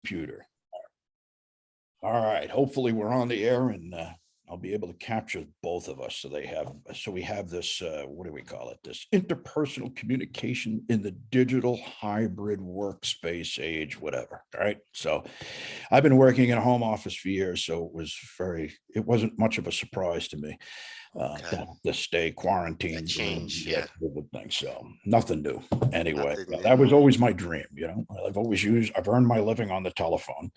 computer. All right. Hopefully we're on the air and I'll be able to capture both of us. So we have this, what do we call it? This interpersonal communication in the digital hybrid workspace age, whatever. All right. So I've been working in a home office for years, so it wasn't much of a surprise to me to stay quarantined during the COVID thing. So nothing new. Anyway, that was always my dream. I've earned my living on the telephone.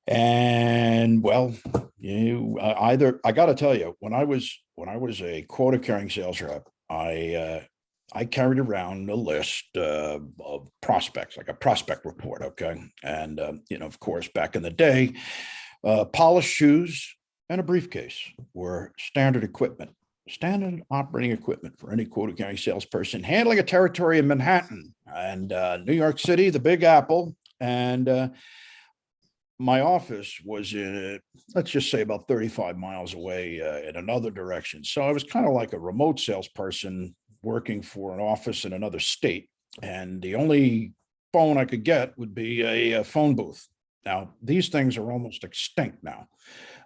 And well, I got to tell you, when I was a quota carrying sales rep, I carried around a list of prospects, like a prospect report. Okay. And, of course, back in the day, polished shoes and a briefcase were standard operating equipment for any quota carrying salesperson handling a territory in Manhattan and New York City, the Big Apple. And my office was let's just say about 35 miles away in another direction. So I was kind of like a remote salesperson working for an office in another state. And the only phone I could get would be a phone booth. Now, these things are almost extinct now,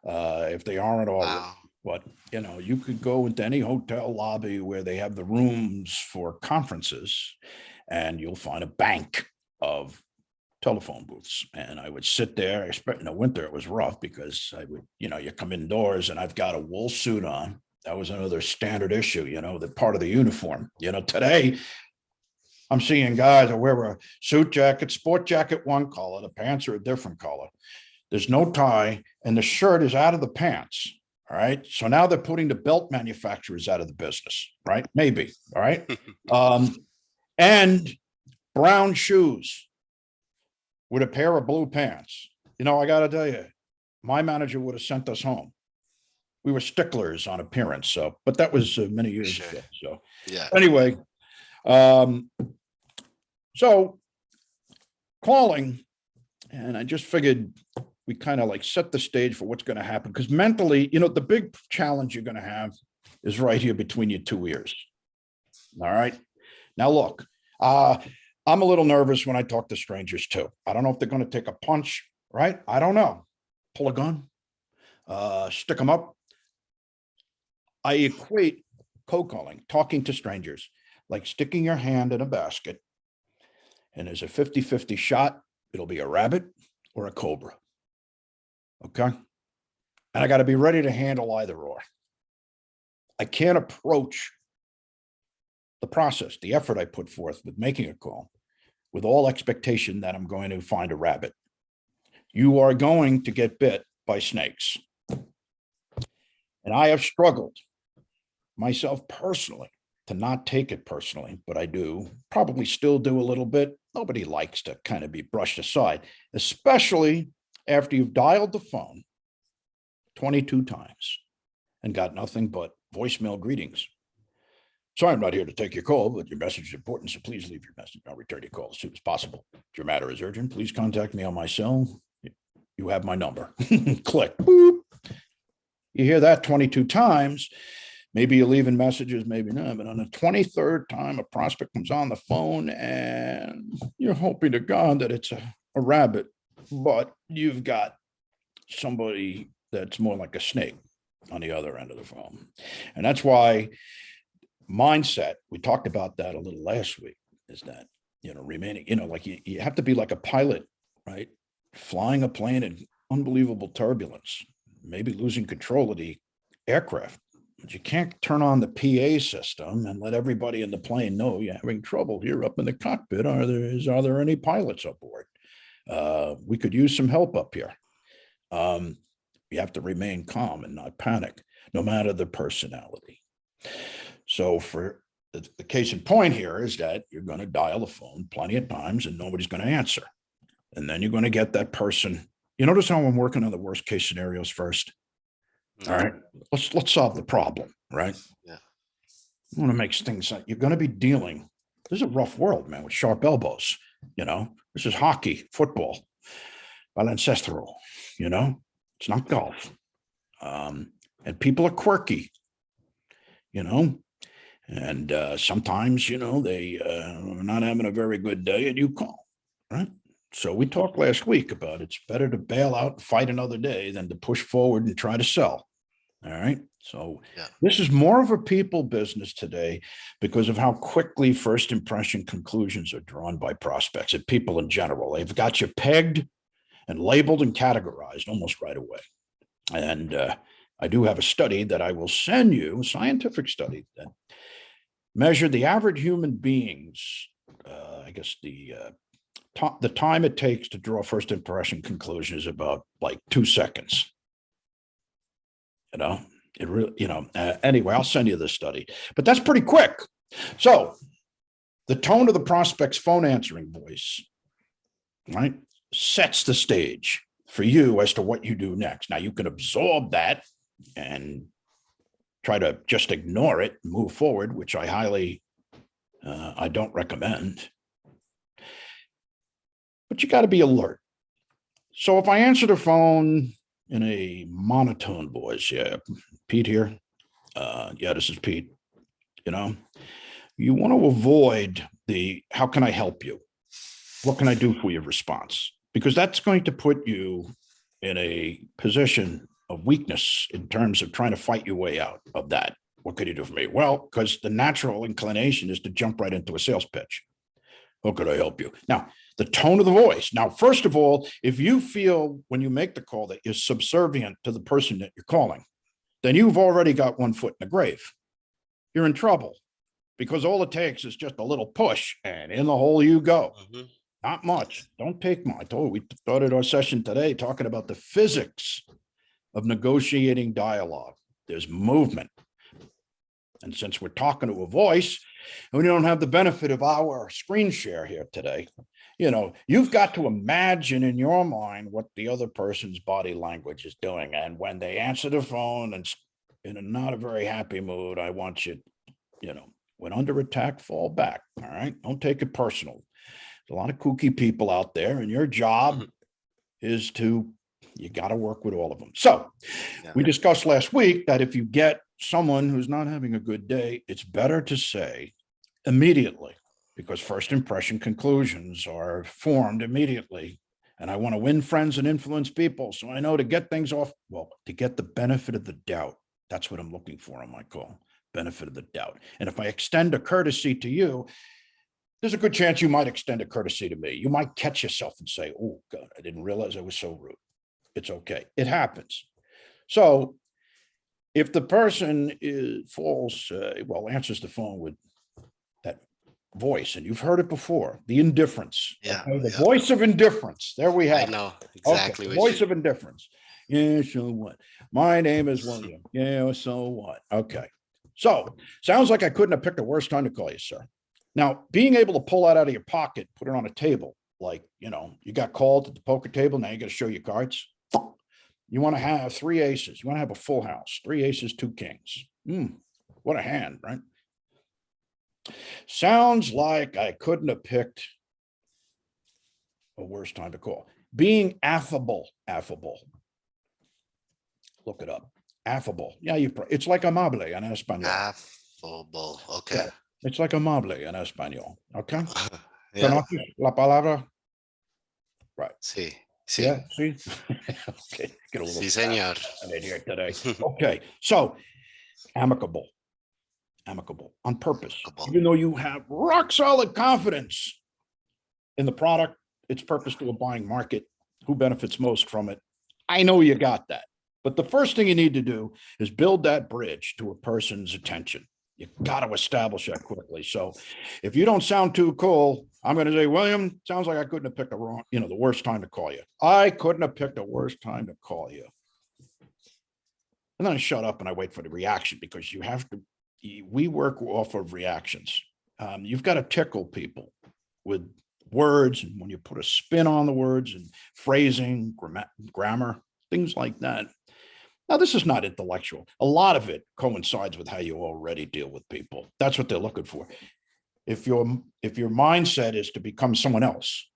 if they aren't already. Wow. But, you could go into any hotel lobby where they have the rooms for conferences, and you'll find a bank of telephone booths. And I would sit there. In the winter, it was rough because I would, you come indoors and I've got a wool suit on. That was another standard issue, the part of the uniform. Today I'm seeing guys that wear a suit jacket, sport jacket, one color, the pants are a different color. There's no tie and the shirt is out of the pants. All right. So now they're putting the belt manufacturers out of the business, right? Maybe. All right. And brown shoes with a pair of blue pants. I got to tell you, my manager would have sent us home. We were sticklers on appearance. So, but that was many years ago. So, anyway, so calling, and I just figured we kind of like set the stage for what's going to happen. Because mentally, the big challenge you're going to have is right here between your two ears. All right. Now, look, I'm a little nervous when I talk to strangers too. I don't know if they're going to take a punch, right? I don't know. Pull a gun, stick them up. I equate cold calling, talking to strangers, like sticking your hand in a basket, and there's a 50-50 shot. It'll be a rabbit or a cobra. Okay. And I got to be ready to handle either or. I can't approach the process, the effort I put forth with making a call with all expectation that I'm going to find a rabbit. You are going to get bit by snakes. And I have struggled myself personally to not take it personally, but I do, probably still do a little bit. Nobody likes to kind of be brushed aside, especially after you've dialed the phone 22 times and got nothing but voicemail greetings. Sorry, I'm not here to take your call, but your message is important, so please leave your message. I'll return your call as soon as possible. If your matter is urgent, please contact me on my cell. You have my number. Click. Boop. You hear that 22 times. Maybe you're leaving messages, maybe not. But on the 23rd time, a prospect comes on the phone and you're hoping to God that it's a rabbit, but you've got somebody that's more like a snake on the other end of the phone. And that's why mindset, we talked about that a little last week, is that, remaining, like you have to be like a pilot, right? Flying a plane in unbelievable turbulence, maybe losing control of the aircraft. But you can't turn on the PA system and let everybody in the plane know you're having trouble here up in the cockpit. Are there any pilots aboard? We could use some help up here. You have to remain calm and not panic, no matter the personality. So for the case in point here is that you're going to dial the phone plenty of times and nobody's going to answer. And then you're going to get that person. You notice how I'm working on the worst case scenarios first? All right, let's solve the problem, right? Yeah. I want to make things like you're going to be dealing. This is a rough world, man, with sharp elbows. This is hockey, football, baloncesto. It's not golf. And people are quirky, and sometimes, they are not having a very good day and you call, right? So we talked last week about it's better to bail out and fight another day than to push forward and try to sell. All right. So Yeah. this is more of a people business today because of how quickly first impression conclusions are drawn by prospects and people in general. They've got you pegged and labeled and categorized almost right away. And I do have a study that I will send you, a scientific study that measured the average human being's, I guess the time it takes to draw first impression conclusion is about like 2 seconds. You know, it really, anyway, I'll send you this study, but that's pretty quick. So the tone of the prospect's phone answering voice, right, sets the stage for you as to what you do next. Now you can absorb that and try to just ignore it and move forward, which I don't recommend. But you got to be alert. So if I answer the phone in a monotone voice, yeah, Pete here. Yeah, this is Pete. You want to avoid how can I help you? What can I do for your response? Because that's going to put you in a position of weakness in terms of trying to fight your way out of that. What could you do for me? Well, because the natural inclination is to jump right into a sales pitch. How could I help you? Now, the tone of the voice. Now, first of all, if you feel when you make the call that you're subservient to the person that you're calling, then you've already got one foot in the grave. You're in trouble because all it takes is just a little push and in the hole you go. Mm-hmm. Not much. Don't take much. We started our session today talking about the physics of negotiating dialogue. There's movement. And since we're talking to a voice and we don't have the benefit of our screen share here today, you've got to imagine in your mind what the other person's body language is doing. And when they answer the phone and in a not a very happy mood, I want you, when under attack, fall back. All right. Don't take it personal. There's a lot of kooky people out there, and your job is you got to work with all of them. So we discussed last week that if you get someone who's not having a good day, it's better to say immediately, because first impression conclusions are formed immediately. And I want to win friends and influence people. So I know to get things off, to get the benefit of the doubt. That's what I'm looking for on my call, benefit of the doubt. And if I extend a courtesy to you, there's a good chance you might extend a courtesy to me. You might catch yourself and say, oh, God, I didn't realize I was so rude. It's okay. It happens. So if the person answers the phone with that voice, and you've heard it before, the indifference. Yeah. Okay? The voice of indifference. There we have I know exactly. Okay. Voice of indifference. Yeah, so what? My name is William. Yeah, so what? Okay. So sounds like I couldn't have picked a worse time to call you, sir. Now, being able to pull that out of your pocket, put it on a table, like, you got called at the poker table. Now you got to show your cards. You want to have 3 aces. You want to have a full house, 3 aces, 2 kings. What a hand, right? Sounds like I couldn't have picked a worse time to call. Being affable. Look it up. Affable. Yeah, it's like amable en español. Affable. Okay. Yeah, it's like amable en español. Okay. Yeah. ¿Conoces la palabra? Right. Sí. Yeah. See. Okay. Get a little Sí, señor. in here today. Okay. So amicable on purpose. Even though you have rock solid confidence in the product, its purpose to a buying market, who benefits most from it. I know you got that. But the first thing you need to do is build that bridge to a person's attention. You got to establish that quickly. So if you don't sound too cool, I'm going to say, William, sounds like I couldn't have picked the worst time to call you. I couldn't have picked a worse time to call you. And then I shut up and I wait for the reaction, because we work off of reactions. You've got to tickle people with words, and when you put a spin on the words and phrasing, grammar, things like that. Now, this is not intellectual. A lot of it coincides with how you already deal with people. That's what they're looking for. If your mindset is to become someone else,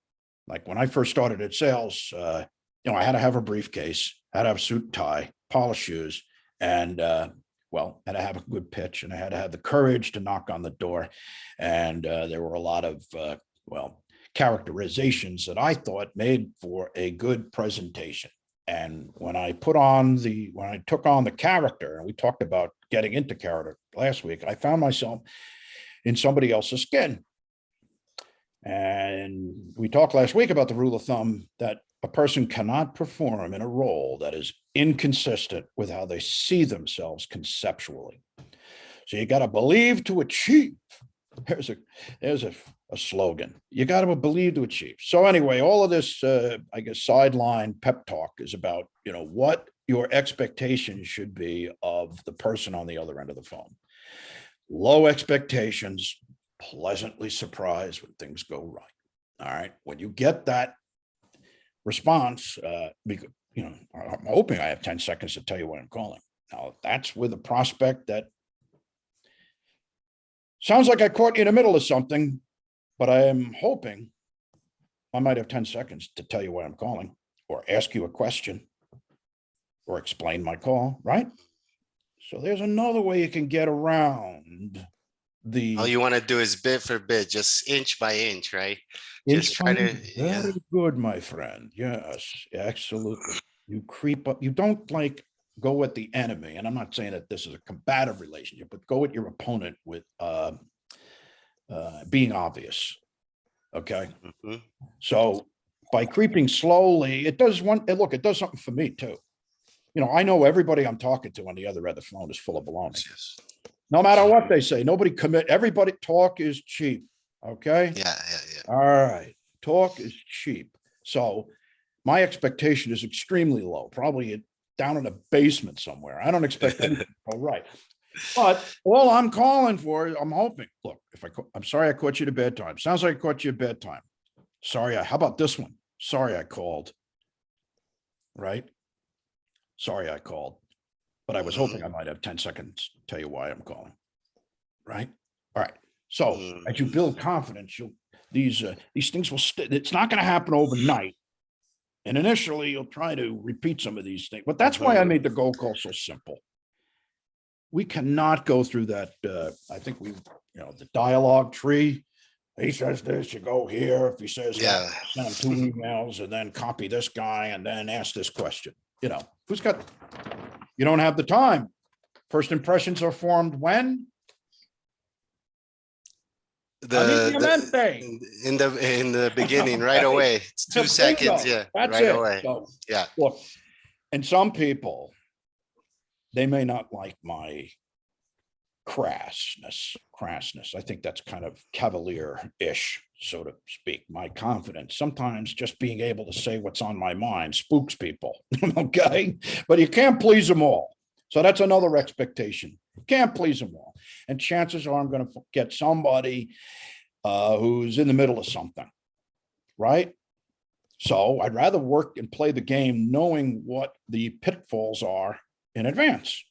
like when I first started at sales, I had to have a briefcase, had to have a suit and tie, polished shoes, and had to have a good pitch, and I had to have the courage to knock on the door. And there were a lot of, characterizations that I thought made for a good presentation. And when I took on the character, and we talked about getting into character last week, I found myself in somebody else's skin. And we talked last week about the rule of thumb that a person cannot perform in a role that is inconsistent with how they see themselves conceptually. So you got to believe to achieve. There's a slogan. You got to believe to achieve. So anyway, all of this, I guess, sideline pep talk is about, what your expectations should be of the person on the other end of the phone. Low expectations, pleasantly surprised when things go right. All right. When you get that response, because, I'm hoping I have 10 seconds to tell you what I'm calling. Now, that's with a prospect that sounds like I caught you in the middle of something, but I am hoping I might have 10 seconds to tell you why I'm calling, or ask you a question, or explain my call, right? So there's another way you can get around All you want to do is bit for bit, just inch by inch, right? Just try to, yeah. Very good, my friend. Yes, absolutely. You creep up. You don't go at the enemy. And I'm not saying that this is a combative relationship, but go at your opponent with being obvious. Okay. Mhm. So by creeping slowly, it does something for me too. I know everybody I'm talking to on the other end of the phone is full of baloney. Yes. No matter what they say, nobody everybody talk is cheap. Okay. Yeah. All right. Talk is cheap. So my expectation is extremely low, probably down in a basement somewhere. I don't expect anything to go right. But all I'm calling for is I'm hoping, look, I'm sorry I caught you at bedtime. Sounds like I caught you at bedtime. Sorry. How about this one? Sorry I called. Right? Sorry I called. But I was hoping I might have 10 seconds to tell you why I'm calling. Right? All right. So as you build confidence, these things will it's not going to happen overnight. And initially you'll try to repeat some of these things, but that's why I made the goal call so simple. We cannot go through that. I think the dialogue tree. He says this, you go here. If he says that, send him 2 emails and then copy this guy and then ask this question. You don't have the time. First impressions are formed when? In the beginning, right away. It's 2 seconds. Yeah. That's right it. away. So, Yeah. Look, and some people, they may not like my crassness. I think that's kind of cavalier-ish, so to speak. My confidence, sometimes just being able to say what's on my mind spooks people. Okay. But you can't please them all. So that's another expectation. Can't please them all. And chances are I'm going to get somebody who's in the middle of something. Right. So I'd rather work and play the game knowing what the pitfalls are in advance.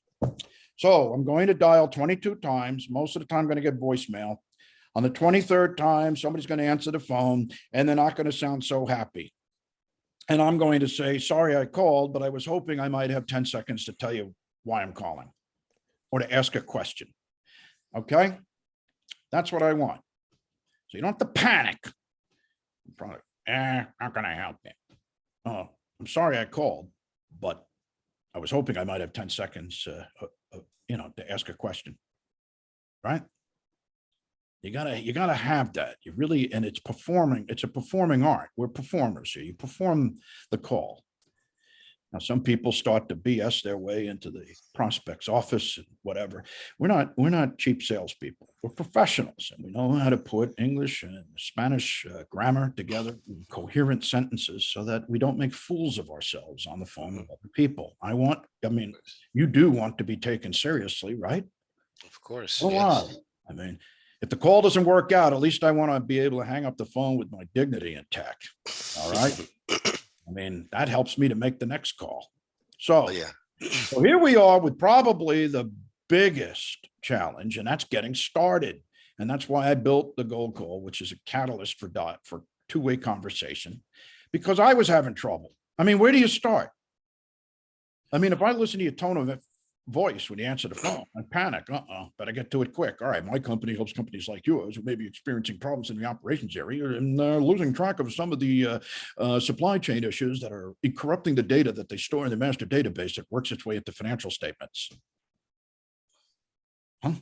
So I'm going to dial 22 times. Most of the time I'm going to get voicemail. On the 23rd time, somebody's going to answer the phone and they're not going to sound so happy. And I'm going to say, sorry, I called, but I was hoping I might have 10 seconds to tell you why I'm calling or to ask a question. Okay. That's what I want. So you don't have to panic. I'm probably, not going to help you. Oh, I'm sorry I called, but I was hoping I might have 10 seconds, to ask a question. Right. You gotta have that. You really, and it's a performing art. We're performers here. You perform the call. Now, some people start to BS their way into the prospect's office and whatever. We're not cheap salespeople. We're professionals, and we know how to put English and Spanish grammar together in coherent sentences so that we don't make fools of ourselves on the phone with other people. You do want to be taken seriously, right? Of course. Oh, wow. I mean, if the call doesn't work out, at least I want to be able to hang up the phone with my dignity intact. All right. I mean, that helps me to make the next call. So, so here we are with probably the biggest challenge, and that's getting started. And that's why I built the goal call, which is a catalyst for two-way conversation, because I was having trouble. I mean, where do you start? I mean, if I listen to your tone of voice when you answer the phone. I panic. Better get to it quick. All right, my company helps companies like yours who may be experiencing problems in the operations area and losing track of some of the supply chain issues that are corrupting the data that they store in the master database that works its way into financial statements. Huh?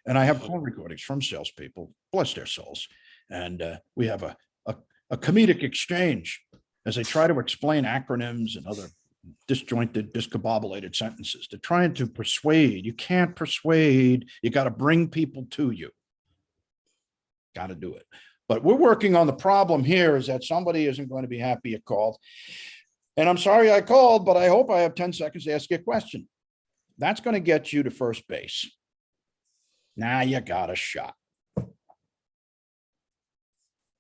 And I have call recordings from salespeople, bless their souls. And we have a comedic exchange as they try to explain acronyms and other disjointed, discombobulated sentences. They're trying to persuade. You can't persuade. You got to bring people to you. Got to do it. But we're working on the problem here is that somebody isn't going to be happy you called. And I'm sorry I called, but I hope I have 10 seconds to ask you a question. That's going to get you to first base. Now you got a shot. All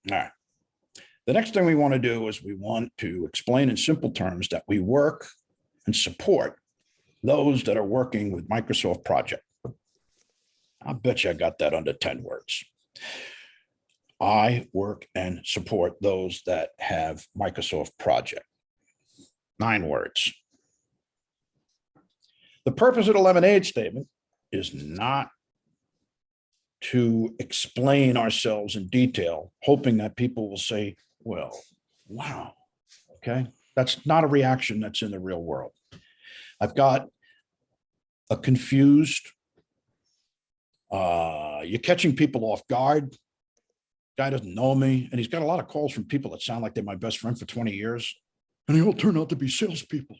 right. The next thing we want to do is we want to explain in simple terms that we work and support those that are working with Microsoft Project. I bet you I got that under 10 words. I work and support those that have Microsoft Project. 9 words. The purpose of the lemonade statement is not to explain ourselves in detail, hoping that people will say, well, wow, okay. That's not a reaction that's in the real world. I've got a confused, you're catching people off guard. Guy doesn't know me, and he's got a lot of calls from people that sound like they're my best friend for 20 years, and they all turn out to be salespeople,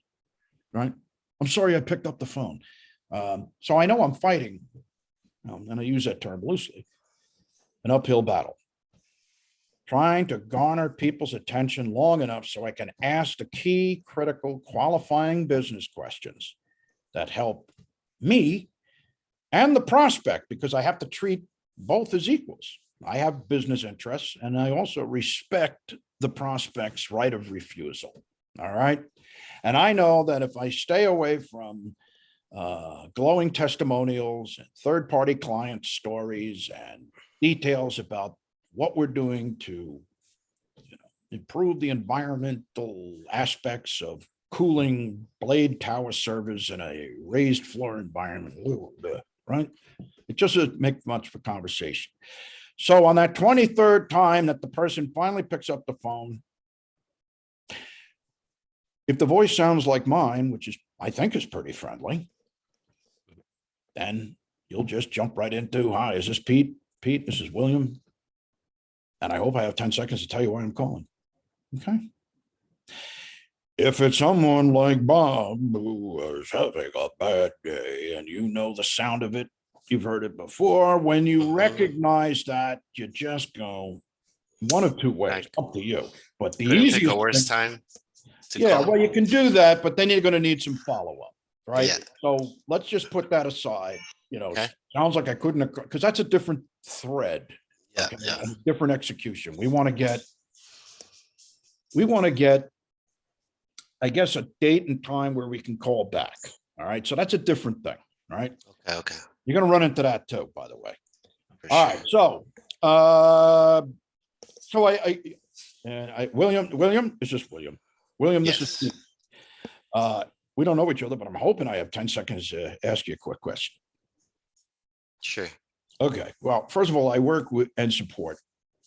right? I'm sorry I picked up the phone. So I know I'm fighting, and I use that term loosely, an uphill battle. Trying to garner people's attention long enough so I can ask the key, critical, qualifying business questions that help me and the prospect, because I have to treat both as equals. I have business interests, and I also respect the prospect's right of refusal. All right. And I know that if I stay away from glowing testimonials and third-party client stories and details about what we're doing to improve the environmental aspects of cooling blade tower servers in a raised floor environment, right? It just doesn't make much for conversation. So on that 23rd time that the person finally picks up the phone, if the voice sounds like mine, which is, I think is pretty friendly, then you'll just jump right into, hi, is this Pete? Pete, this is William. And I hope I have 10 seconds to tell you why I'm calling. Okay. If it's someone like Bob who is having a bad day and you know the sound of it, you've heard it before, when you recognize that, you just go one of 2 ways, up to you. But the Couldn't pick a easiest worse thing, time to yeah, call. well, you can do that, but then you're going to need some follow-up, right? Yeah. So let's just put that aside. Okay. Sounds like I couldn't, because that's a different thread. Yeah, Okay, yeah. and different execution. We want to get, I guess, a date and time where we can call back. All right. So that's a different thing. All right. Okay, okay. You're going to run into that too, by the way. For All sure. right. So William, is this William? William, this is Yes. me. We don't know each other, but I'm hoping I have 10 seconds to ask you a quick question. Sure. Okay. Well, first of all, I work with and support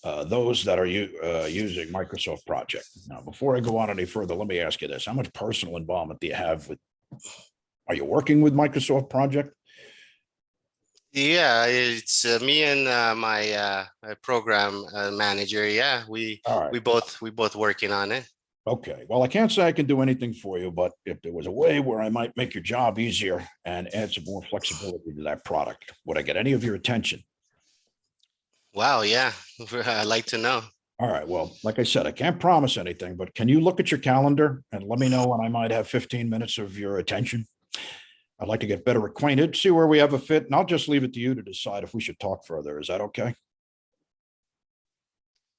those that are using Microsoft Project. Now, before I go on any further, let me ask you this. How much personal involvement do you have with, are you working with Microsoft Project? Yeah, it's me and my program manager. Yeah, All right. we both working on it. Okay. Well, I can't say I can do anything for you, but if there was a way where I might make your job easier and add some more flexibility to that product, would I get any of your attention? Wow, yeah. I'd like to know. All right. Well, like I said, I can't promise anything, but can you look at your calendar and let me know when I might have 15 minutes of your attention? I'd like to get better acquainted, see where we have a fit, and I'll just leave it to you to decide if we should talk further. Is that okay?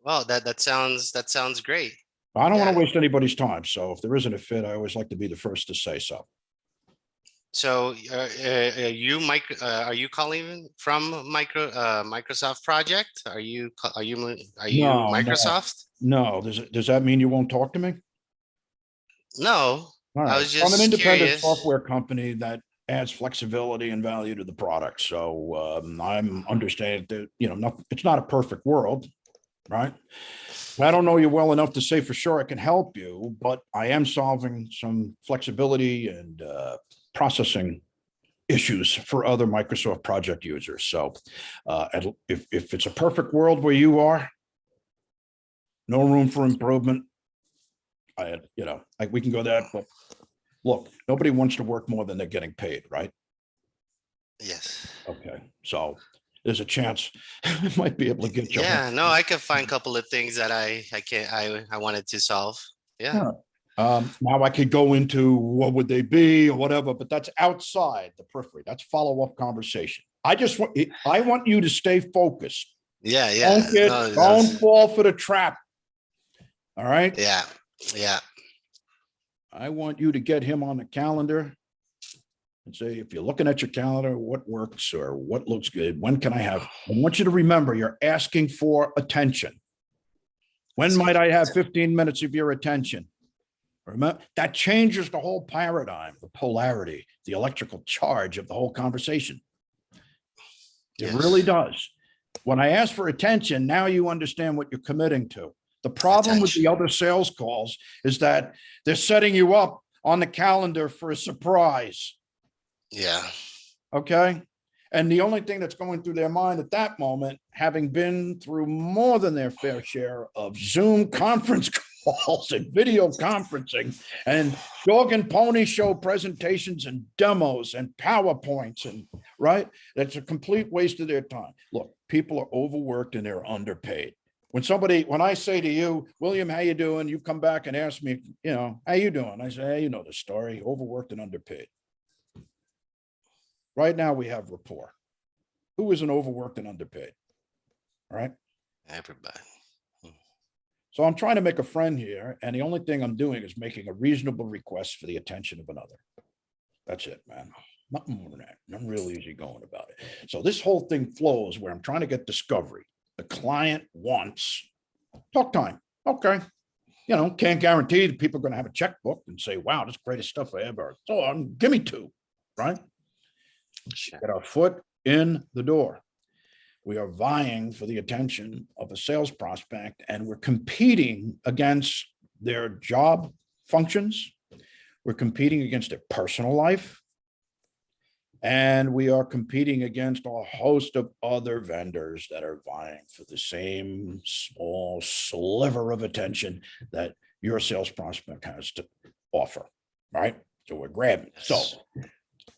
Well, that sounds great. I don't want Yeah. to waste anybody's time. So if there isn't a fit, I always like to be the first to say so. So are you calling from Microsoft Project? Are you No, Microsoft? no. Does that mean you won't talk to me? No, All I right. was I'm an just independent curious. software company that adds flexibility and value to the product. So I'm understanding that, it's not a perfect world, right? I don't know you well enough to say for sure I can help you, but I am solving some flexibility and processing issues for other Microsoft project users. So if it's a perfect world where you are, no room for improvement, we can go that, but look, nobody wants to work more than they're getting paid, right? Yes. Okay, so there's a chance I might be able to get you. Yeah, no, I could find a couple of things that I wanted to solve. Yeah. Now I could go into what would they be or whatever, but that's outside the periphery. That's follow-up conversation. I want you to stay focused. Yeah, yeah. Don't fall for the trap. All right. Yeah, yeah. I want you to get him on the calendar and say, if you're looking at your calendar, what works or what looks good? When can I have? I want you to remember you're asking for attention. When might I have 15 minutes of your attention? Remember, that changes the whole paradigm, the polarity, the electrical charge of the whole conversation. It really does. When I ask for attention, now you understand what you're committing to. The problem with the other sales calls is that they're setting you up on the calendar for a surprise. Yeah. Okay. And the only thing that's going through their mind at that moment, having been through more than their fair share of Zoom conference calls and video conferencing and dog and pony show presentations and demos and PowerPoints, and right, that's a complete waste of their time. Look, people are overworked and they're underpaid. When I say to you, William, how you doing? You come back and ask me, how you doing? I say, hey, you know the story, overworked and underpaid. Right now we have rapport. Who isn't overworked and underpaid? All right. Everybody. So I'm trying to make a friend here, and the only thing I'm doing is making a reasonable request for the attention of another. That's it, man. Nothing more than that. I'm real easy going about it. So this whole thing flows where I'm trying to get discovery. The client wants talk time. Okay. Can't guarantee that people are going to have a checkbook and say, wow, that's the greatest stuff I ever. So give me two, right? Get our foot in the door. We are vying for the attention of a sales prospect, and we're competing against their job functions. We're competing against their personal life. And we are competing against a host of other vendors that are vying for the same small sliver of attention that your sales prospect has to offer, right? So we're grabbing. So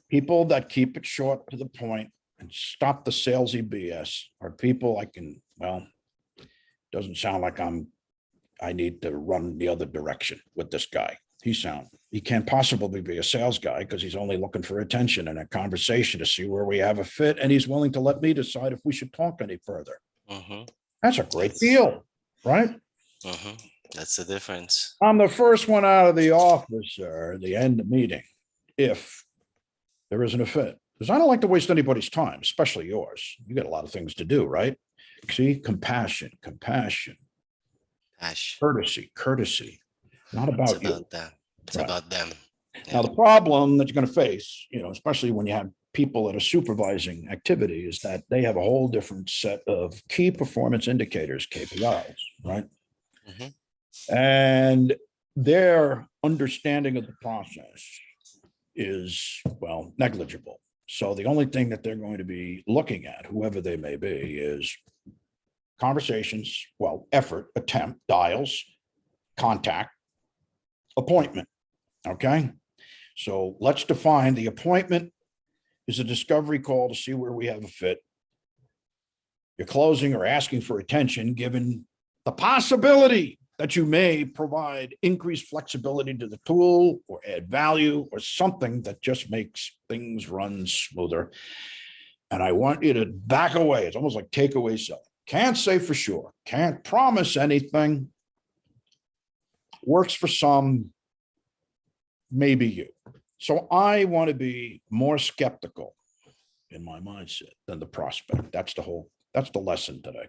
people that keep it short to the point and stop the salesy BS are people doesn't sound like I need to run the other direction with this guy. He can't possibly be a sales guy because he's only looking for attention and a conversation to see where we have a fit. And he's willing to let me decide if we should talk any further. That's a great deal, right? That's the difference. I'm the first one out of the office or the end of the meeting if there isn't a fit. Because I don't like to waste anybody's time, especially yours. You got a lot of things to do, right? See, compassion, courtesy. Not about you. It's about them. Now, the problem that you're going to face, especially when you have people that are supervising activity, is that they have a whole different set of key performance indicators, KPIs, right? And their understanding of the process is, negligible. So the only thing that they're going to be looking at, whoever they may be, is conversations, effort, attempt, dials, contact, appointment. Okay. So let's define the appointment is a discovery call to see where we have a fit. You're closing or asking for attention, given the possibility that you may provide increased flexibility to the tool or add value or something that just makes things run smoother. And I want you to back away. It's almost like takeaway selling. Can't say for sure. Can't promise anything. Works for some, maybe you. So I want to be more skeptical in my mindset than the prospect. That's the lesson today.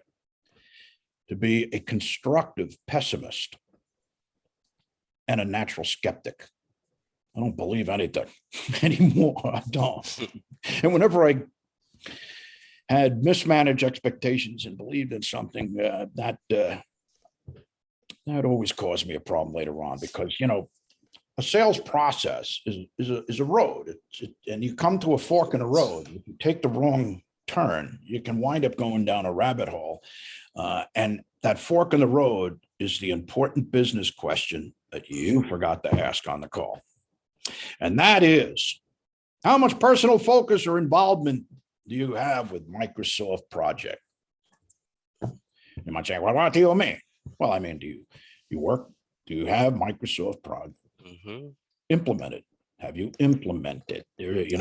To be a constructive pessimist and a natural skeptic. I don't believe anything anymore. I don't. And whenever I had mismanaged expectations and believed in something, that always caused me a problem later on, because a sales process is a road. And you come to a fork in the road. If you take the wrong turn, you can wind up going down a rabbit hole. And that fork in the road is the important business question that you forgot to ask on the call. And that is, how much personal focus or involvement do you have with Microsoft project? You might say, well, what do you mean? Well, I mean, do you work? Do you have Microsoft project implemented? Have you implemented? You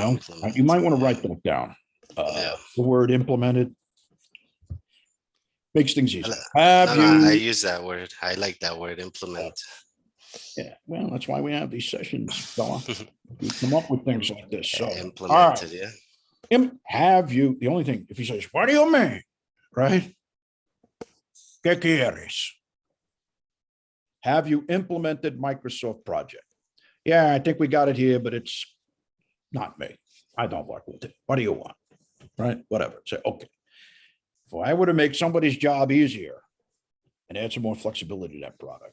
might want to write that down. The word implemented makes things easier. I use that word. I like that word, implement. Yeah, well, that's why we have these sessions, fella. We come up with things like this. So, implemented, yeah. Have you, the only thing, if he says, what do you mean? Right? ¿Qué quieres? Have you implemented Microsoft project? Yeah, I think we got it here, but it's not me. I don't work with it. What do you want? Right? Whatever. Say, okay. If I were to make somebody's job easier and add some more flexibility to that product,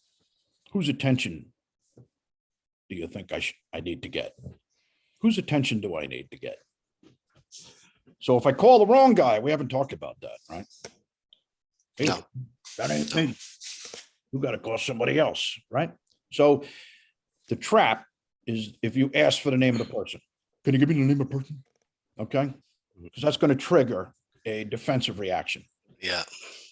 whose attention do you think I need to get? Whose attention do I need to get? So if I call the wrong guy, we haven't talked about that, right? Hey, No. That ain't me. You got to call somebody else, right? So the trap is if you ask for the name of the person. Can you give me the name of the person? Okay. Because that's going to trigger a defensive reaction. Yeah.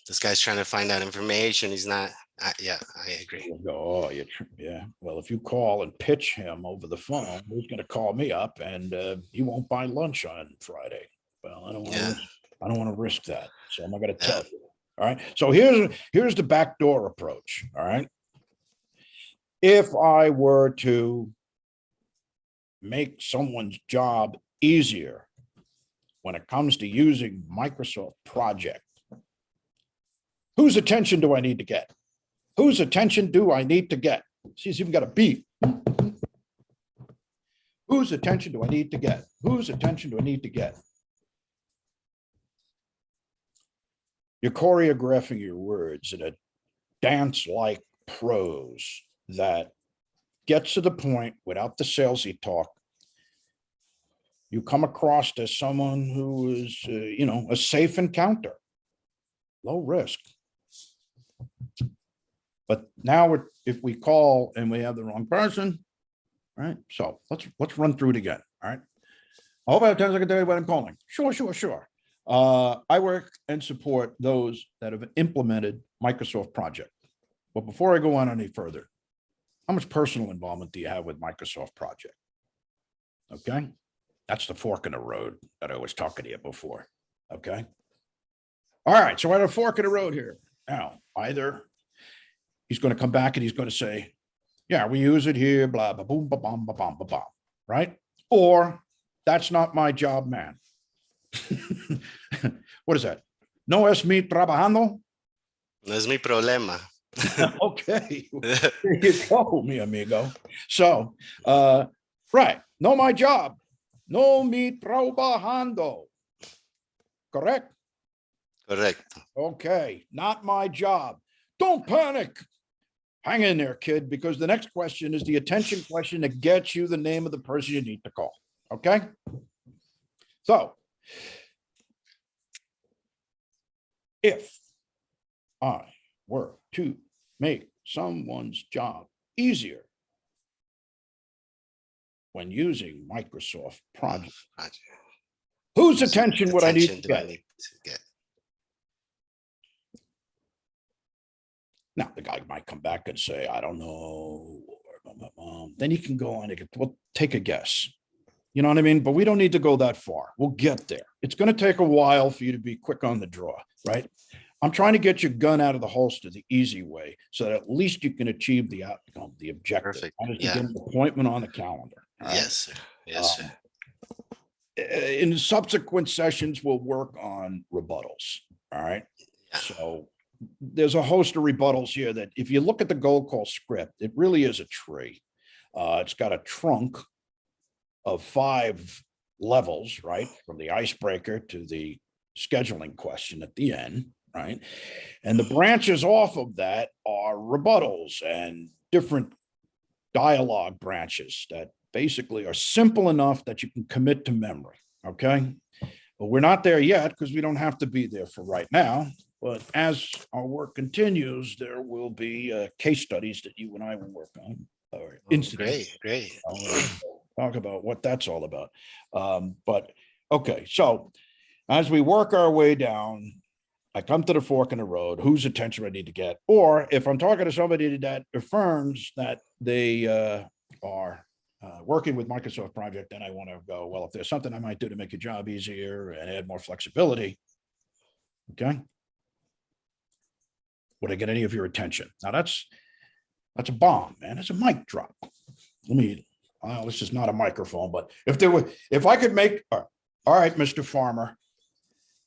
This guy's trying to find out information. He's not. Yeah, I agree. Oh, yeah. Well, if you call and pitch him over the phone, he's going to call me up and he won't buy lunch on Friday. Well, I don't want to risk that. So I'm not going to tell you. All right. So here's the backdoor approach. All right. If I were to make someone's job easier when it comes to using Microsoft Project, whose attention do I need to get? Whose attention do I need to get? See, it's even got a beat. Whose attention do I need to get? Whose attention do I need to get? You're choreographing your words in a dance-like prose that gets to the point without the salesy talk. You come across as someone who is, a safe encounter, low risk. But now if we call and we have the wrong person, right? So let's run through it again. All right. I hope I have 10 seconds to tell you what I'm calling. Sure. I work and support those that have implemented Microsoft Project. But before I go on any further, how much personal involvement do you have with Microsoft Project? Okay. That's the fork in the road that I was talking to you before. Okay. All right. So we're at a fork in the road here. Now, either he's going to come back and he's going to say, yeah, we use it here, blah, blah, boom, ba, bum, ba, bum, ba, bum, right? Or that's not my job, man. What is that? No es mi trabajando? No es mi problema. Okay. There you go, mi amigo. So, right. No, my job. No mi trabajando. Correct? Correct. Okay. Not my job. Don't panic. Hang in there, kid, because the next question is the attention question that gets you the name of the person you need to call. Okay. So, if I were to make someone's job easier when using Microsoft Project, whose attention would I need to get? Now, the guy might come back and say, I don't know. Then you can go on and we'll take a guess. You know what I mean? But we don't need to go that far. We'll get there. It's going to take a while for you to be quick on the draw, right? I'm trying to get your gun out of the holster the easy way so that at least you can achieve the outcome, the objective. Perfect. That is to get an appointment on the calendar. Right? Yes, sir. Yes, sir. In subsequent sessions, we'll work on rebuttals. All right. Yeah. So there's a host of rebuttals here that if you look at the goal call script, it really is a tree. It's got a trunk of 5 levels, right? From the icebreaker to the scheduling question at the end, right? And the branches off of that are rebuttals and different dialogue branches that basically are simple enough that you can commit to memory, okay? But we're not there yet because we don't have to be there for right now. But as our work continues, there will be case studies that you and I will work on, or incidents. Great. Talk about what that's all about. But okay, so as we work our way down, I come to the fork in the road, whose attention I need to get. Or if I'm talking to somebody that affirms that they are working with Microsoft Project, then I want to go, well, if there's something I might do to make your job easier and add more flexibility, okay? Would I get any of your attention? Now that's a bomb, man. It's a mic drop. Well, this is not a microphone, but if I could make, all right, Mr. Farmer,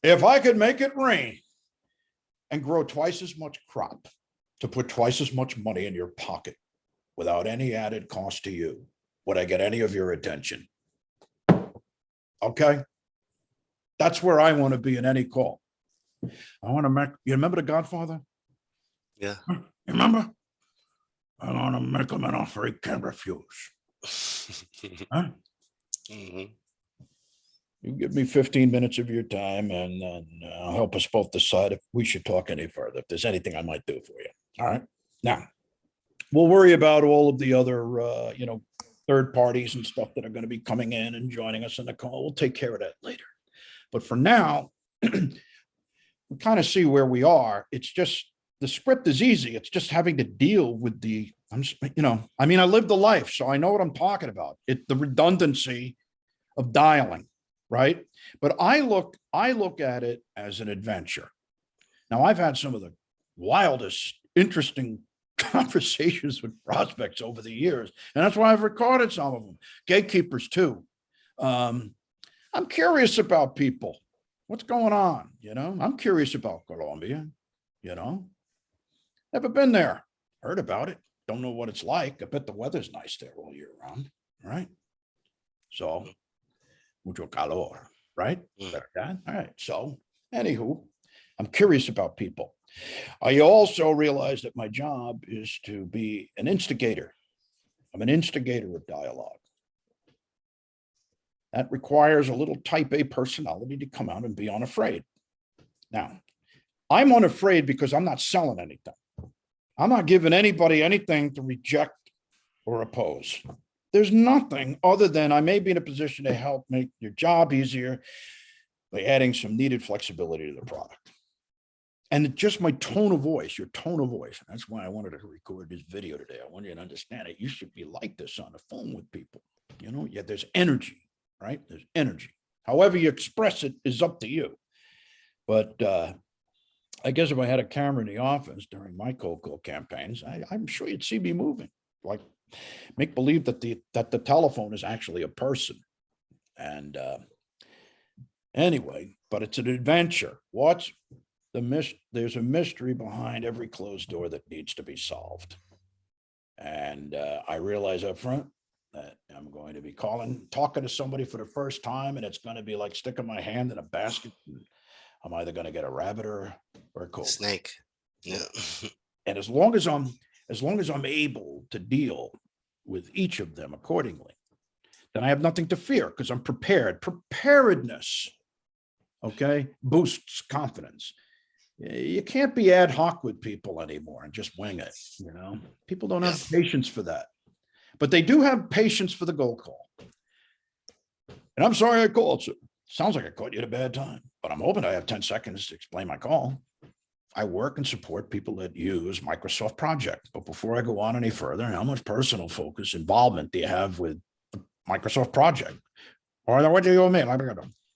if I could make it rain and grow twice as much crop to put twice as much money in your pocket without any added cost to you, would I get any of your attention? Okay. That's where I want to be in any call. I want to make, you remember The Godfather? Yeah. You remember? I want to make him an offer he can't refuse. Huh? Mhm. You give me 15 minutes of your time and then I'll help us both decide if we should talk any further, if there's anything I might do for you. All right. Now, we'll worry about all of the other, third parties and stuff that are going to be coming in and joining us in the call. We'll take care of that later. But for now, we kind of see where we are. It's just, the script is easy. It's just having to deal with I lived the life, so I know what I'm talking about. The redundancy of dialing, right? But I look at it as an adventure. Now, I've had some of the wildest, interesting conversations with prospects over the years, and that's why I've recorded some of them. Gatekeepers too. I'm curious about people. What's going on? I'm curious about Colombia. Never been there. Heard about it. Don't know what it's like. I bet the weather's nice there all year round. Right? So, mucho calor, right? All right. So, anywho, I'm curious about people. I also realize that my job is to be an instigator. I'm an instigator of dialogue. That requires a little type A personality to come out and be unafraid. Now, I'm unafraid because I'm not selling anything. I'm not giving anybody anything to reject or oppose. There's nothing other than I may be in a position to help make your job easier by adding some needed flexibility to the product. And just my tone of voice, your tone of voice. That's why I wanted to record this video today. I want you to understand it. You should be like this on the phone with people. There's energy, right? There's energy. However you express it is up to you. But I guess if I had a camera in the office during my cold call campaigns, I'm sure you'd see me moving, like make believe that the telephone is actually a person. And anyway, but it's an adventure. There's a mystery behind every closed door that needs to be solved. And I realize up front that I'm going to be talking to somebody for the first time, and it's going to be like sticking my hand in a basket. I'm either going to get a rabbit or a cobra. Snake. Yeah. And as long as I'm able to deal with each of them accordingly, then I have nothing to fear because I'm prepared. Preparedness, okay, boosts confidence. You can't be ad hoc with people anymore and just wing it. People don't have patience for that, but they do have patience for the gold call. And I'm sorry I called. Sounds like I caught you at a bad time, but I'm hoping I have 10 seconds to explain my call. I work and support people that use Microsoft Project. But before I go on any further, how much personal focus involvement do you have with Microsoft Project? Or what do you mean?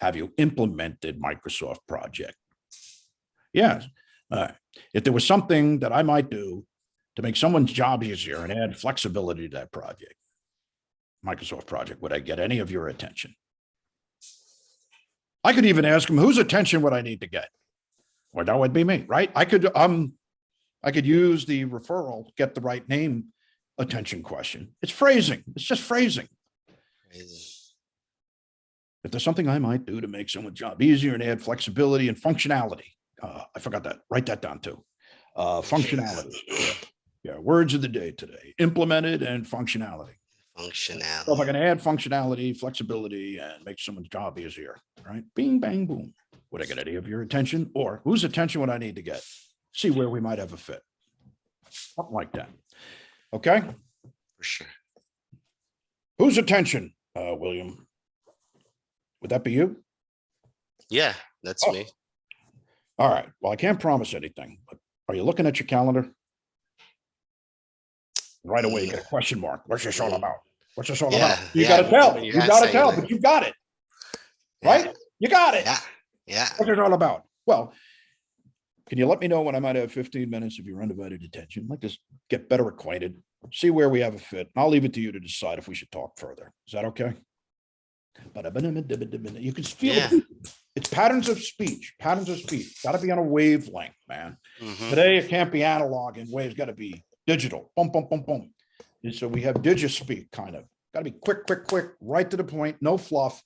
Have you implemented Microsoft Project? Yes. If there was something that I might do to make someone's job easier and add flexibility to that project, Microsoft Project, would I get any of your attention? I could even ask them, whose attention would I need to get? Well, that would be me, right? I could use the referral, get the right name attention question. It's phrasing. It's just phrasing. Crazy. If there's something I might do to make someone's job easier and add flexibility and functionality. I forgot that. Write that down too. Functionality. Yeah. Words of the day today. Implemented and functionality. So if I Functionality. can add functionality, flexibility, and make someone's job easier, right? Bing, bang, boom. Would I get any of your attention? Or whose attention would I need to get? See where we might have a fit. Something like that. Okay. For sure. Whose attention, William? Would that be you? Yeah, that's Oh. me. All right. Well, I can't promise anything, but are you looking at your calendar? Right away, you get a question mark. What's this all about? What's this all Yeah, about? You yeah. got to tell. When You you got ask to that, you're tell, like, but you got it, yeah, right? You got it. yeah, yeah. What's it all about? Well, can you let me know when I might have 15 minutes of your undivided attention? I'd like to get better acquainted, see where we have a fit. I'll leave it to you to decide if we should talk further. Is that okay? You can feel Yeah. it. It's patterns of speech. Patterns of speech. Got to be on a wavelength, man. Mhm. Today it can't be analog and waves. Got to be digital. Boom, boom, boom, boom. And so we have digispeak kind of. Got to be quick, quick, quick, right to the point, no fluff.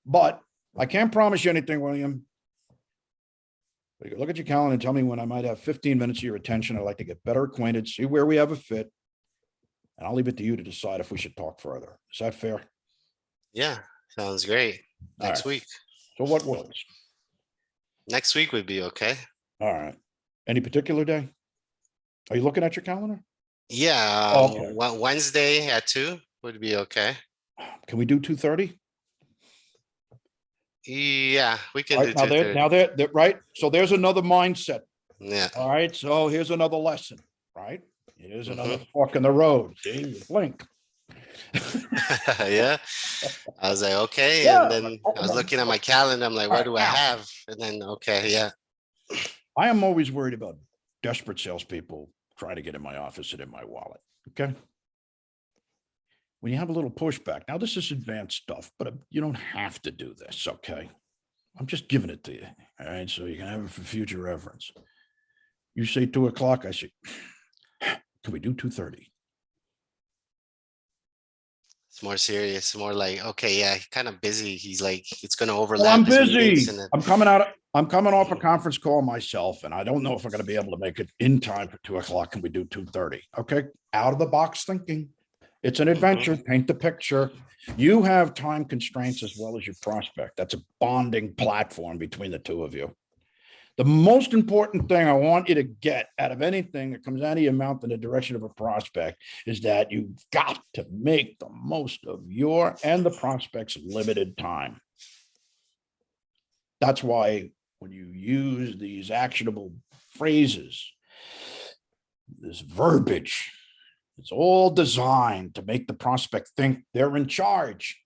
But I can't promise you anything, William. But you look at your calendar and tell me when I might have 15 minutes of your attention. I'd like to get better acquainted, see where we have a fit. And I'll leave it to you to decide if we should talk further. Is that fair? Yeah, sounds great. All Next right. week. So what works? Next week would be okay. All right. Any particular day? Are you looking at your calendar? Yeah, Okay. Wednesday at 2 would be okay. Can we do 2:30? Yeah, we can All do right, now there, 2:30. now there, right? So there's another mindset. Yeah. All right. So here's another lesson, right? Here's another Mhm. fork in the road. See, you blink. Yeah. I was like, okay. Yeah. And then I was looking at my calendar. I'm like, All what right, do I now, have? And then, okay, yeah. I am always worried about desperate salespeople trying to get in my office and in my wallet. Okay. When you have a little pushback, now this is advanced stuff, but you don't have to do this. Okay. I'm just giving it to you. All right. So you can have it for future reference. You say 2 o'clock. I say, can we do 2:30? It's more serious, more like, okay, yeah, kind of busy. He's like, it's going to Well, overlap I'm his meetings. busy. And then, I'm coming off a conference call myself, and I don't know if I'm going to be able to make it in time for 2 o'clock. Can we do 2:30? Okay. Out of the box thinking. It's an adventure. Paint the picture. You have time constraints as well as your prospect. That's a bonding platform between the two of you. The most important thing I want you to get out of anything that comes out of your mouth in the direction of a prospect is that you've got to make the most of your and the prospect's limited time. That's why when you use these actionable phrases, this verbiage, it's all designed to make the prospect think they're in charge.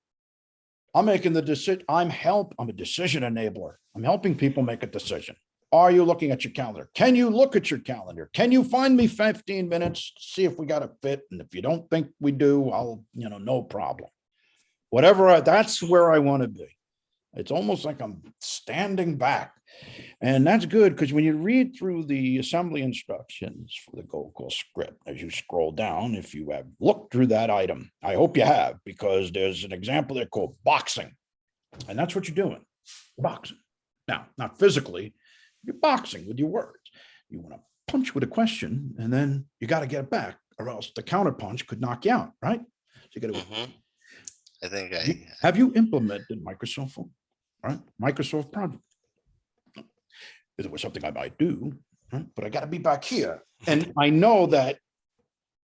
I'm making the decision. I'm a decision enabler. I'm helping people make a decision. Are you looking at your calendar? Can you look at your calendar? Can you find me 15 minutes to see if we got a fit? And if you don't think we do, I'll, no problem. Whatever, that's where I want to be. It's almost like I'm standing back. And that's good because when you read through the assembly instructions for the Go Call script, as you scroll down, if you have looked through that item, I hope you have, because there's an example there called boxing. And that's what you're doing, boxing. Now, not physically, you're boxing with your words. You want to punch with a question, and then you got to get it back, or else the counter punch could knock you out, right? So you got to. I think Have you implemented Microsoft Phone? Right? Microsoft Project. If it was something I might do, right? But I got to be back here. And I know that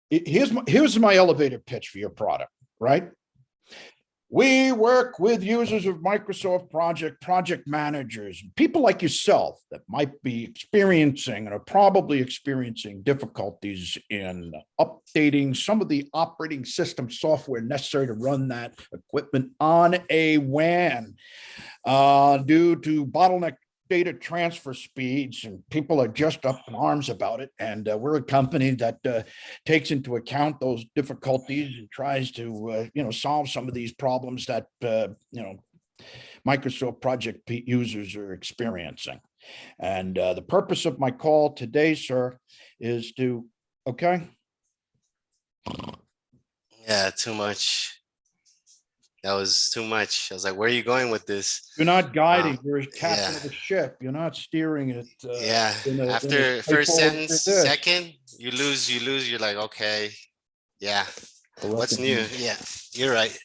here's my elevator pitch for your product, right? We work with users of Microsoft project managers, people like yourself that might be experiencing and are probably experiencing difficulties in updating some of the operating system software necessary to run that equipment on a WAN due to bottleneck data transfer speeds, and people are just up in arms about it. And we're a company that takes into account those difficulties and tries to, solve some of these problems that, Microsoft project users are experiencing. And the purpose of my call today, sir, is to, okay, Yeah, too much. That was too much. I was like, where are you going with this? You're not Wow. guiding, you're a captain Yeah. of the ship. You're not steering it Yeah. in a After first straightforward like sentence, this. second, you lose. You're like, okay, yeah. Correct. What's new? Yeah, you're right.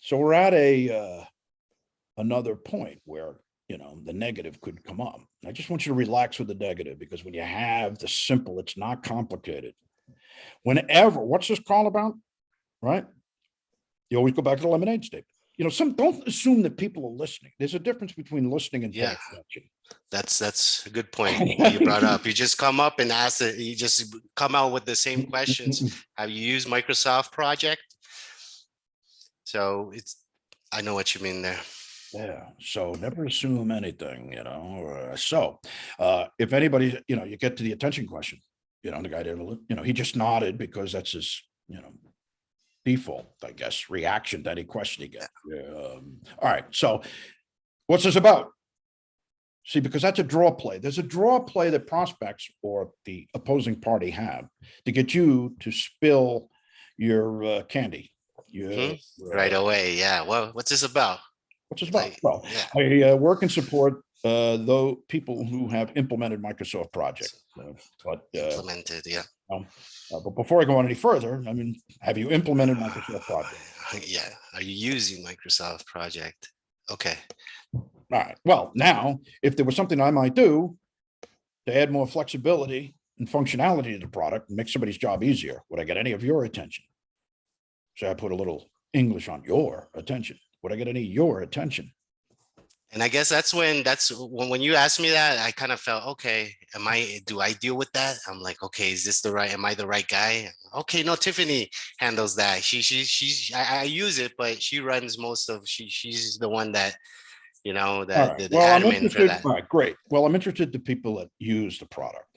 So we're at a another point where, the negative could come up. I just want you to relax with the negative, because when you have the simple, it's not complicated. Whenever, what's this call about? Right? You always go back to the lemonade statement. Don't assume that people are listening. There's a difference between listening and paying Yeah, attention. that's a good point that you brought up. You just come up and ask it. You just come out with the same questions. Have you used Microsoft Project? So I know what you mean there. Yeah. So never assume anything, if anybody, you get to the attention question, the guy didn't, he just nodded because that's his, default, I guess, reaction to any question he gets. All right. So what's this about? See, because that's a draw play. There's a draw play that prospects or the opposing party have to get you to spill your candy. Right away. Yeah. Well, what's this about? What's this about? Like, Well, yeah. I work and support though people who have implemented Microsoft Project. Implemented. Yeah. But before I go on any further, I mean, have you implemented Microsoft Project? Yeah. Are you using Microsoft Project? Okay. All right. Well, now, if there was something I might do to add more flexibility and functionality to the product and make somebody's job easier, would I get any of your attention? So I put a little English on your attention. Would I get any of your attention? And I guess that's when you asked me that, I kind of felt, okay, do I deal with that? I'm like, okay, am I the right guy? Okay, no, Tiffany handles that. I use it, but she runs she's the one that, All right. the Well, I'm admin for interested. that. All right, great. Well, I'm interested to people that use the product.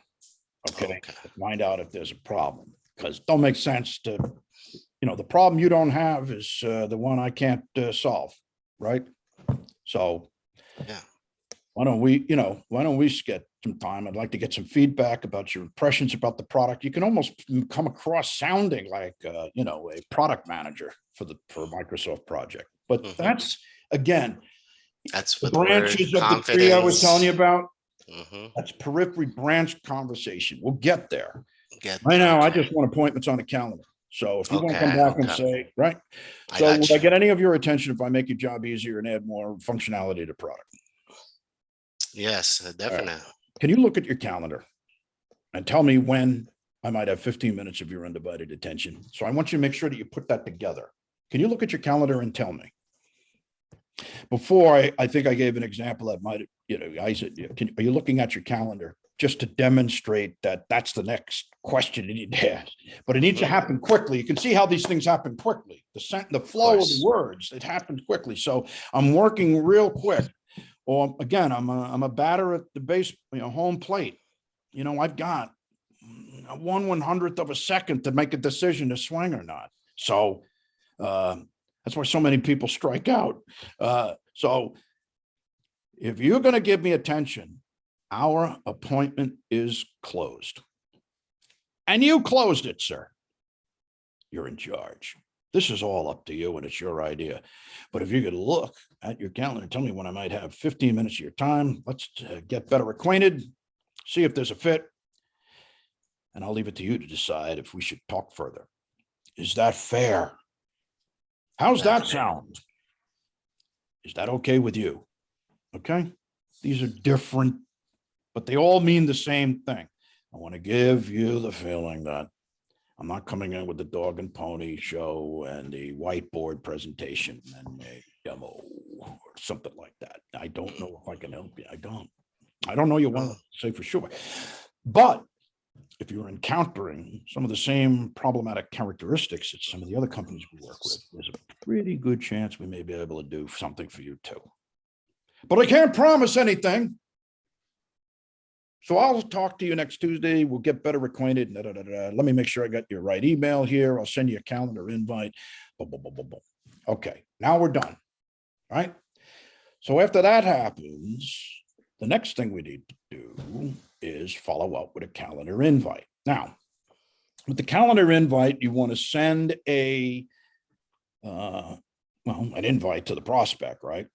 Okay. Okay. Find out if there's a problem, because don't make sense to, the problem you don't have is the one I can't solve. Right. So Yeah. why don't we get some time? I'd like to get some feedback about your impressions about the product. You can almost come across sounding like, a product manager for Microsoft Project. But that's, again, That's the what the word branches of the tree I was telling you confidence. about. That's periphery branch conversation. We'll get there. Right now, I Okay. just want appointments on the calendar. So if you want to come Okay. back and Okay. say, right. I So would got I you. get any of your attention if I make your job easier and add more functionality to product? Yes, All right. definitely. Can you look at your calendar and tell me when I might have 15 minutes of your undivided attention? So I want you to make sure that you put that together. Can you look at your calendar and tell me? Before, I think I gave an example that might, I said, are you looking at your calendar just to demonstrate that that's the next question you need to ask? But it needs to happen quickly. You can see how these things happen quickly. The flow of the words, it happens quickly. So I'm working real quick. Or again, I'm a batter at the base, home plate. I've got a 1/100th of a second to make a decision to swing or not. So that's why so many people strike out. So if you're going to give me attention, our appointment is closed. And you closed it, sir. You're in charge. This is all up to you, and it's your idea. But if you could look at your calendar and tell me when I might have 15 minutes of your time, let's get better acquainted, see if there's a fit, and I'll leave it to you to decide if we should talk further. Is that fair? How's that sound? Is that okay with you? Okay. These are different, but they all mean the same thing. I want to give you the feeling that I'm not coming in with the dog and pony show and the whiteboard presentation and a demo or something like that. I don't know if I can help you. I don't know you well enough to say for sure. But if you're encountering some of the same problematic characteristics that some of the other companies we work with, there's a pretty good chance we may be able to do something for you too. But I can't promise anything. So I'll talk to you next Tuesday. We'll get better acquainted. Let me make sure I got your right email here. I'll send you a calendar invite. Okay, now we're done. All right. So after that happens, the next thing we need to do is follow up with a calendar invite. Now, with the calendar invite, you want to send an invite to the prospect, right?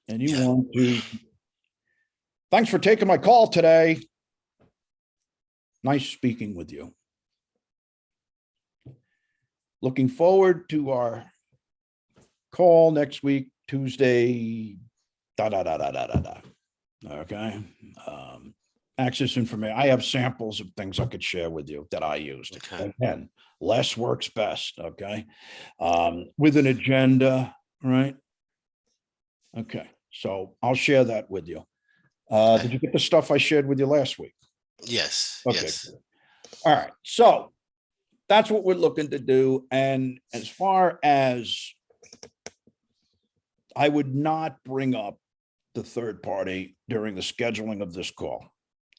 And you want to, thanks for taking my call today. Nice speaking with you. Looking forward to our call next week, Tuesday, Okay. Access information. I have samples of things I could share with you that I used. Okay. Again, less works best. Okay. With an agenda, right? Okay. So I'll share that with you. Did you get the stuff I shared with you last week? Yes. Okay. Yes. All right. So that's what we're looking to do. And as far as I would not bring up the third party during the scheduling of this call.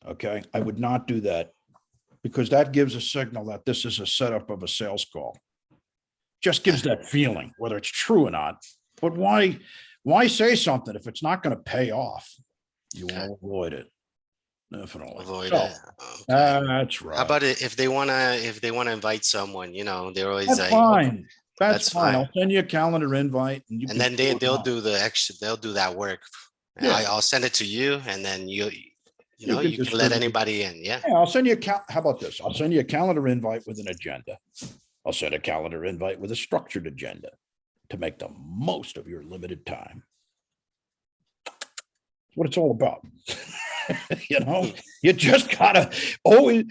Okay. I would not do that because that gives a signal that this is a setup of a sales call. Just gives that feeling, whether it's true or not. But why say something if it's not going to pay off? You want to avoid it. Definitely. Avoid So, it. Okay. that's right. How about it if they wanna invite someone, they're always That's like, fine. that's That's fine. fine. I'll send you a calendar invite and you And can then fill it they'll out. do the extra, they'll do that work. Yeah. I'll send it to you and then you You can can let distribute it. anybody in. Yeah. Yeah, I'll send you how about this? I'll send you a calendar invite with an agenda. I'll send a calendar invite with a structured agenda to make the most of your limited time. That's what it's all about. You just gotta always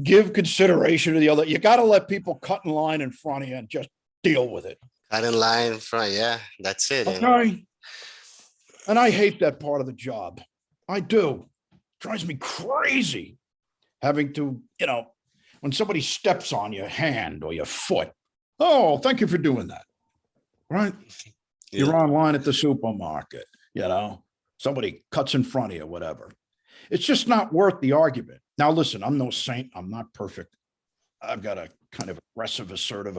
give consideration to the other. You gotta let people cut in line in front of you and just deal with it. Cut in line in front. Yeah, that's it. Okay. And I hate that part of the job. I do. Drives me crazy having to, when somebody steps on your hand or your foot. Oh, thank you for doing that. Right? Yeah. You're online at the supermarket, somebody cuts in front of you, whatever. It's just not worth the argument. Now, listen, I'm no saint. I'm not perfect. I've got a kind of aggressive, assertive,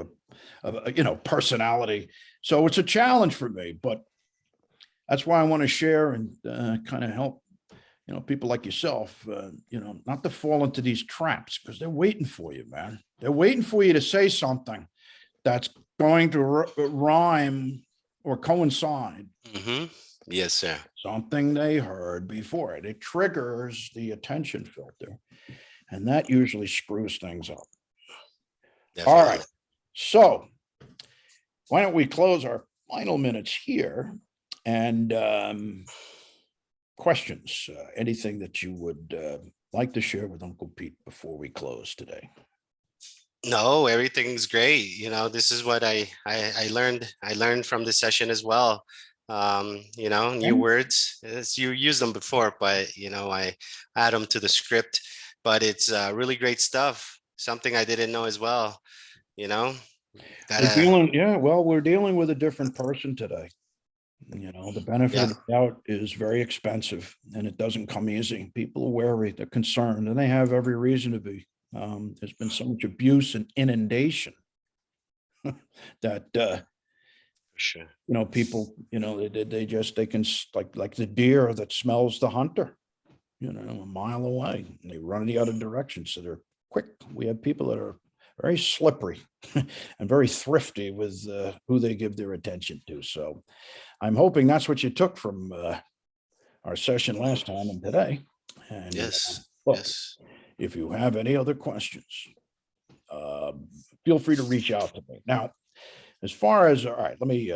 personality. So it's a challenge for me, but that's why I want to share and kind of help, people like yourself, not to fall into these traps because they're waiting for you, man. They're waiting for you to say something that's going to rhyme or coincide. Mm-hmm. Yes, sir. Something they heard before. It triggers the attention filter, and that usually screws things up. Definitely. All right. So why don't we close our final minutes here and questions, anything that you would like to share with Uncle Pete before we close today? No, everything's great. This is what I learned from this session as well. New words. You used them before, but I add them to the script. But it's really great stuff. Something I didn't know as well. We're dealing with a different person today. The benefit of the doubt is very expensive and it doesn't come easy. People are wary, they're concerned, and they have every reason to be. There's been so much abuse and inundation that sure. People, they can like the deer that smells the hunter, a mile away, and they run in the other direction. So they're quick. We have people that are very slippery and very thrifty with who they give their attention to. So I'm hoping that's what you took from our session last time and today. And yes. Look, yes. if you have any other questions, feel free to reach out to me. Now, as far as, all right, let me